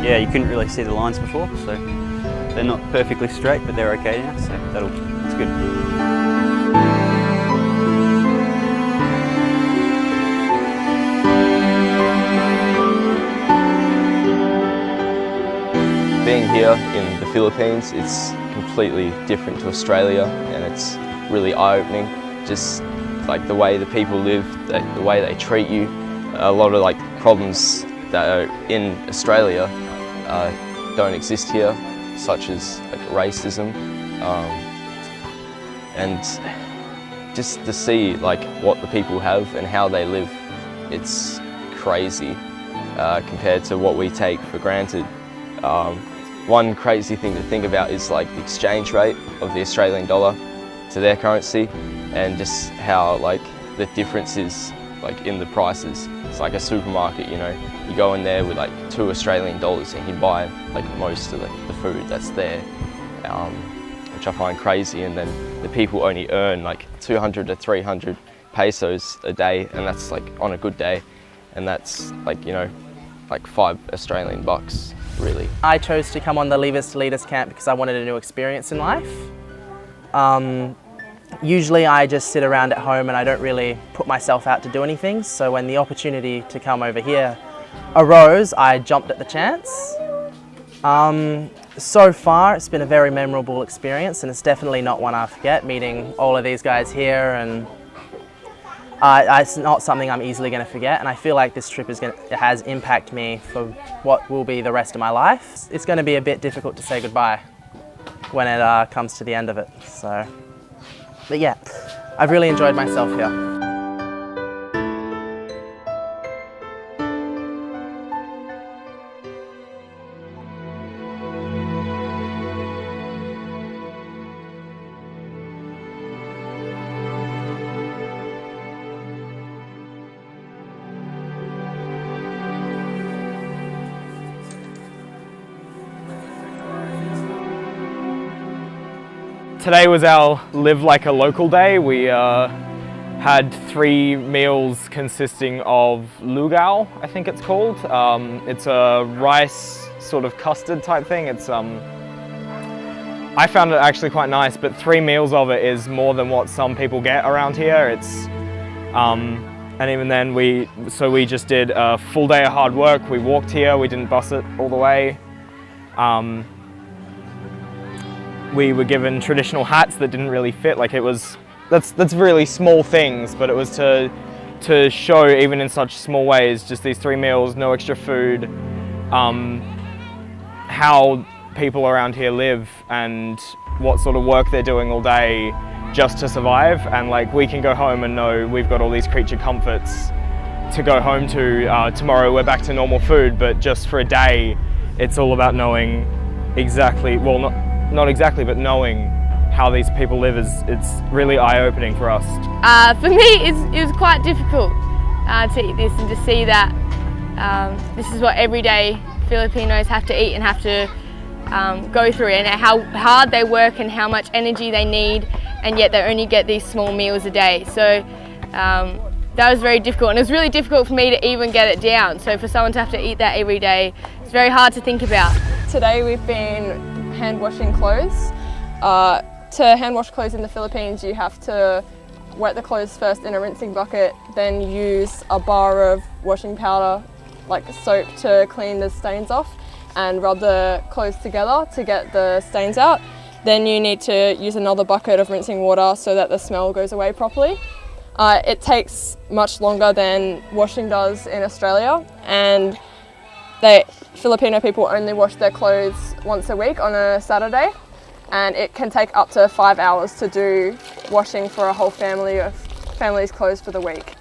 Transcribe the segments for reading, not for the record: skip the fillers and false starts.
yeah, you couldn't really see the lines before, so they're not perfectly straight, but they're okay now, so it's good. Being here in the Philippines, it's completely different to Australia, and it's really eye-opening. Just like the way the people live, the way they treat you. A lot of like problems that are in Australia don't exist here, such as like racism, and just to see like what the people have and how they live, it's crazy compared to what we take for granted. One crazy thing to think about is like the exchange rate of the Australian dollar to their currency, and just how like the difference is like in the prices. It's like a supermarket, you know, you go in there with like $2 Australian and you buy like most of the food that's there, which I find crazy. And then the people only earn like 200 to 300 pesos a day, and that's like on a good day, and that's like, you know, like $5 Australian bucks. Really. I chose to come on the Leavers to Leaders camp because I wanted a new experience in life. Usually I just sit around at home and I don't really put myself out to do anything, so when the opportunity to come over here arose, I jumped at the chance. So far it's been a very memorable experience, and it's definitely not one I forget, meeting all of these guys here, and it's not something I'm easily going to forget, and I feel like this trip has impacted me for what will be the rest of my life. It's going to be a bit difficult to say goodbye when it comes to the end of it. But yeah, I've really enjoyed myself here. Today was our Live Like a Local day. We had 3 meals consisting of lugao, I think it's called. It's a rice sort of custard type thing. It's I found it actually quite nice, but 3 meals of it is more than what some people get around here. It's and even then we just did a full day of hard work. We walked here, we didn't bus it all the way. We were given traditional hats that didn't really fit. Like that's really small things, but it was to show, even in such small ways, just these 3 meals, no extra food, how people around here live and what sort of work they're doing all day just to survive. And like, we can go home and know we've got all these creature comforts to go home to. Tomorrow we're back to normal food, but just for a day, it's all about knowing exactly, well, not exactly, but knowing how these people live it's really eye-opening for us. For me, it was quite difficult to eat this and to see that this is what everyday Filipinos have to eat and have to go through, and how hard they work and how much energy they need, and yet they only get these small meals a day. So that was very difficult, and it was really difficult for me to even get it down. So for someone to have to eat that every day, it's very hard to think about. Today we've been hand washing clothes. To hand wash clothes in the Philippines, you have to wet the clothes first in a rinsing bucket, then use a bar of washing powder, like soap, to clean the stains off and rub the clothes together to get the stains out. Then you need to use another bucket of rinsing water so that the smell goes away properly. It takes much longer than washing does in Australia, and Filipino people only wash their clothes once a week on a Saturday, and it can take up to 5 hours to do washing for a whole family's clothes for the week.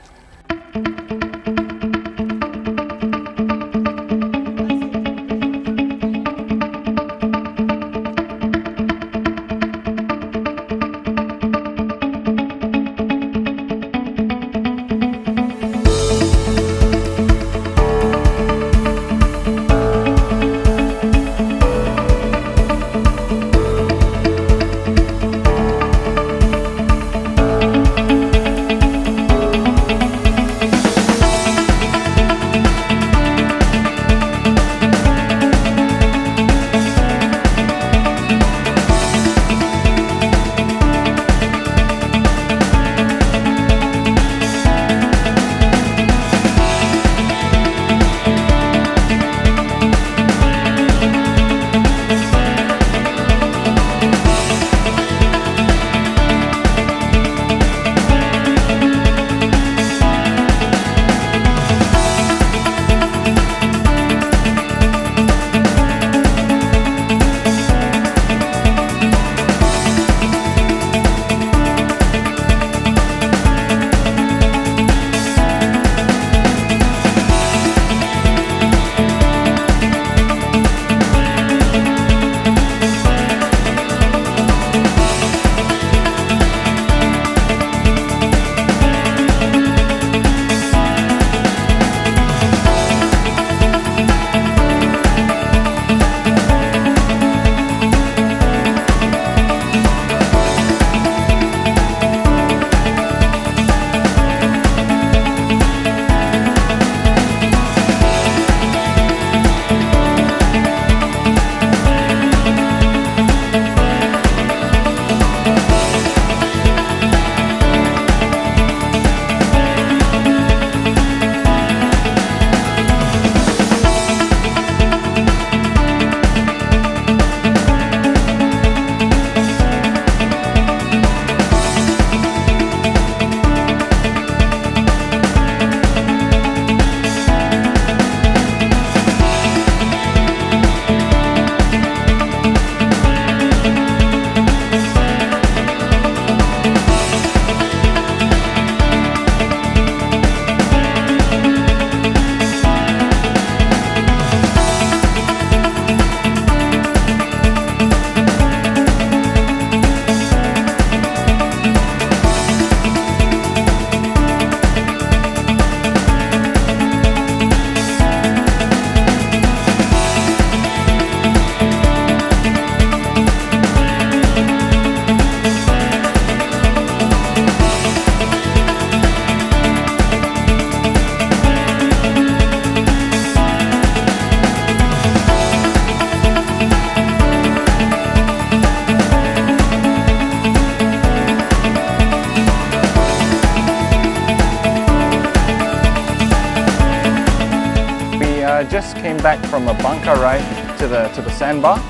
back from a bunker raid to the sandbar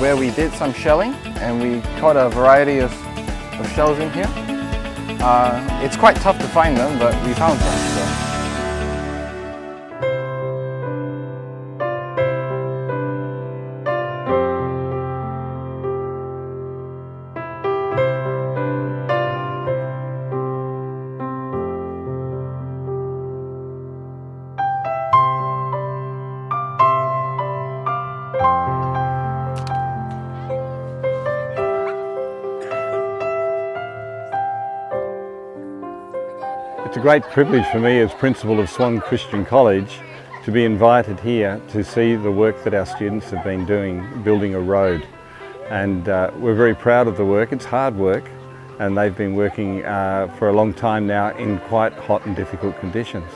where we did some shelling and we caught a variety of shells in here. It's quite tough to find them, but we found some. So. It's a great privilege for me as principal of Swan Christian College to be invited here to see the work that our students have been doing, building a road. And we're very proud of the work. It's hard work and they've been working for a long time now in quite hot and difficult conditions.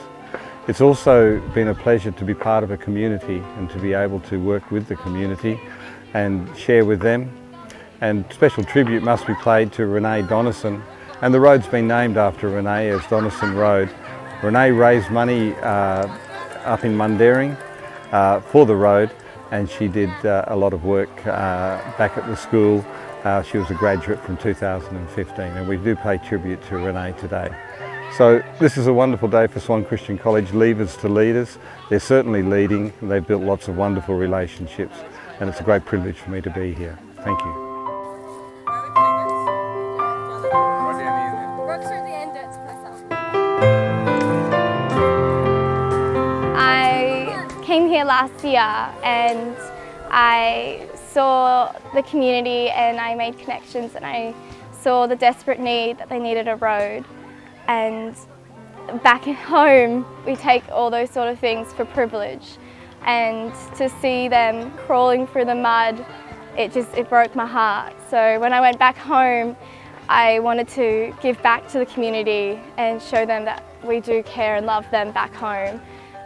It's also been a pleasure to be part of a community and to be able to work with the community and share with them. And special tribute must be paid to Renee Donison. And the road's been named after Renee as Donison Road. Renee raised money up in Mundaring for the road, and she did a lot of work back at the school. She was a graduate from 2015, and we do pay tribute to Renee today. So this is a wonderful day for Swan Christian College, leavers to leaders. They're certainly leading, and they've built lots of wonderful relationships, and it's a great privilege for me to be here. Thank you. I came here last year and I saw the community and I made connections and I saw the desperate need that they needed a road. And back at home we take all those sort of things for privilege, and to see them crawling through the mud, it broke my heart. So when I went back home, I wanted to give back to the community and show them that we do care and love them back home.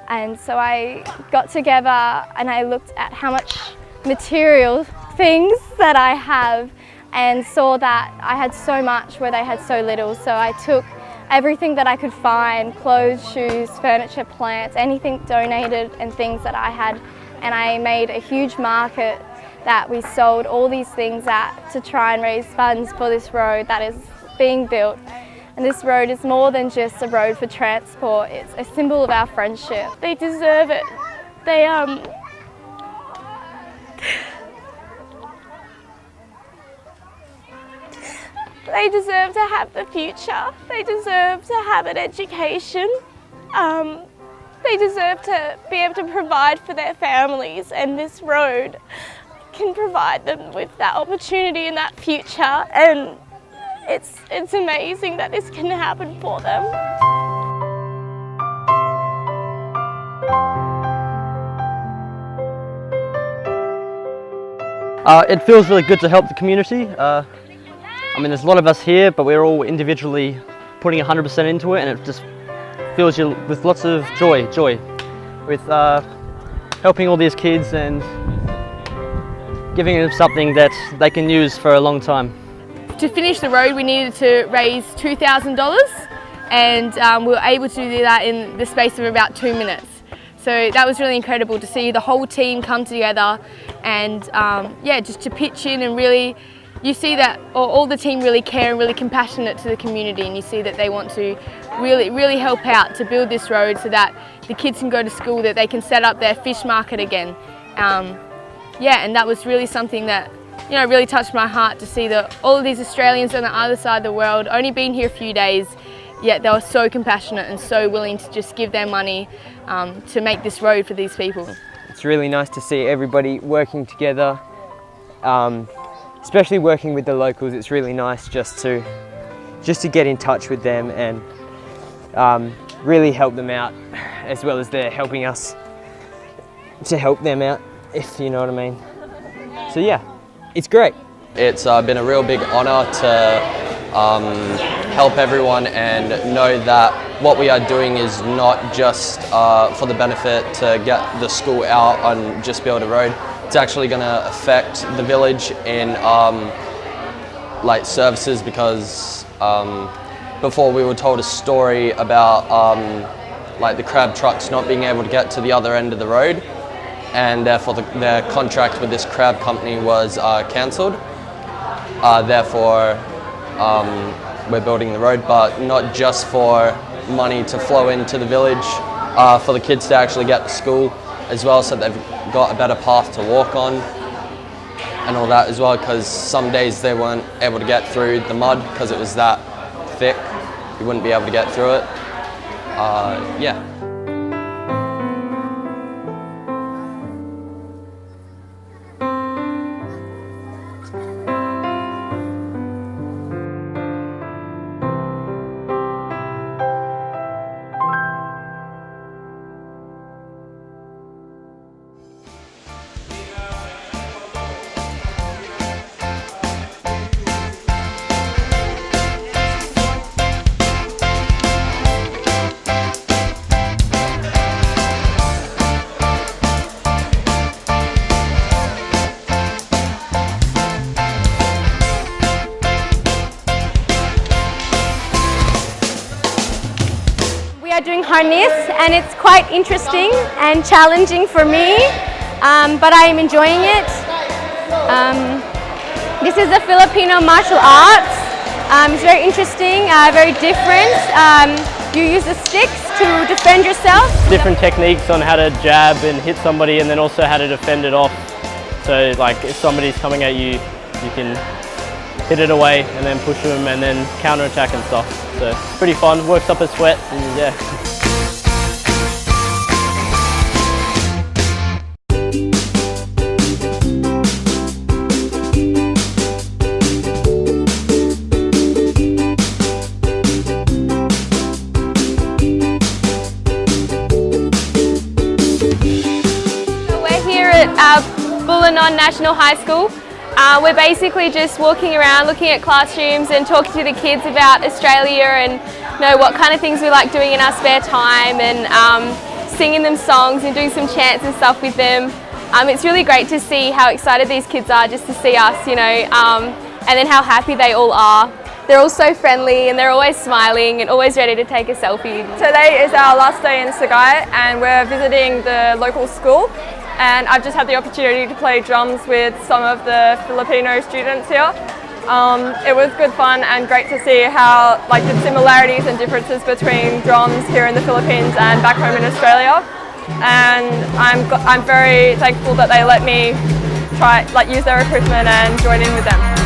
And so I got together and I looked at how much material things that I have and saw that I had so much where they had so little. So I took everything that I could find, clothes, shoes, furniture, plants, anything donated and things that I had, and I made a huge market that we sold all these things at to try and raise funds for this road that is being built. And this road is more than just a road for transport, it's a symbol of our friendship. They deserve it. They deserve to have the future. They deserve to have an education. They deserve to be able to provide for their families, and this road can provide them with that opportunity and that future. And it's amazing that this can happen for them. It feels really good to help the community. I mean, there's a lot of us here, but we're all individually putting 100% into it, and it just fills you with lots of joy with helping all these kids and giving them something that they can use for a long time. To finish the road, we needed to raise $2,000, and we were able to do that in the space of about 2 minutes. So that was really incredible to see the whole team come together and yeah, just to pitch in, and really you see that all the team really care and really compassionate to the community, and you see that they want to really help out to build this road so that the kids can go to school, that they can set up their fish market again. Yeah, and that was really something that, you know, really touched my heart to see that all of these Australians on the other side of the world, only been here a few days, yet they were so compassionate and so willing to just give their money to make this road for these people. It's really nice to see everybody working together, especially working with the locals. It's really nice just to get in touch with them and really help them out, as well as they're helping us to help them out, if you know what I mean. So yeah, it's great. It's been a real big honour to help everyone and know that what we are doing is not just for the benefit to get the school out and just build a road. It's actually going to affect the village in like services, because before we were told a story about like the crab trucks not being able to get to the other end of the road, and therefore their contract with this crab company was cancelled. Therefore, we're building the road, but not just for money to flow into the village, for the kids to actually get to school as well, so they've got a better path to walk on and all that as well, because some days they weren't able to get through the mud because it was that thick. You wouldn't be able to get through it. Yeah. We are doing harness, and it's quite interesting and challenging for me, but I am enjoying it. This is a Filipino martial arts. It's very interesting, very different. You use the sticks to defend yourself. Different techniques on how to jab and hit somebody, and then also how to defend it off. So like if somebody's coming at you, you can hit it away and then push them and then counter attack and stuff. So it's pretty fun, works up a sweat, and yeah. We're here at Bulanon National High School. We're basically just walking around, looking at classrooms and talking to the kids about Australia and what kind of things we like doing in our spare time, and singing them songs and doing some chants and stuff with them. It's really great to see how excited these kids are just to see us, and then how happy they all are. They're all so friendly and they're always smiling and always ready to take a selfie. Today is our last day in Sagay and we're visiting the local school, and I've just had the opportunity to play drums with some of the Filipino students here. It was good fun and great to see how the similarities and differences between drums here in the Philippines and back home in Australia. And I'm very thankful that they let me use their equipment and join in with them.